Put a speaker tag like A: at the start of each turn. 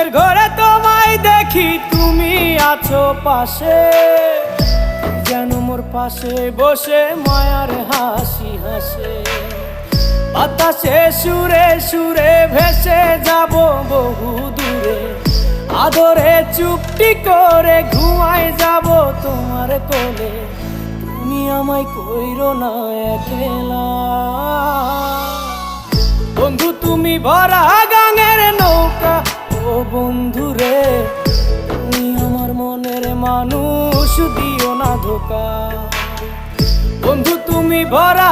A: ঘুমের ঘরে তোমায় দেখি, তুমি আছো পাশে, যেন মোর পাশে বসে মায়ার হাসি হাসে। বাতাসে সুরে সুরে ভেসে যাব বহু দূরে, আদরে চুপটি করে ঘুমায় যাব তোমার কোলে। তুমি আমায় কইরো না একলা বন্ধু, তুমি ভরা গাঙের নৌকা। ও বন্ধু রে, তুমি আমার মনের মানুষ, দিও না ধোকা। বন্ধু তুমি ভরা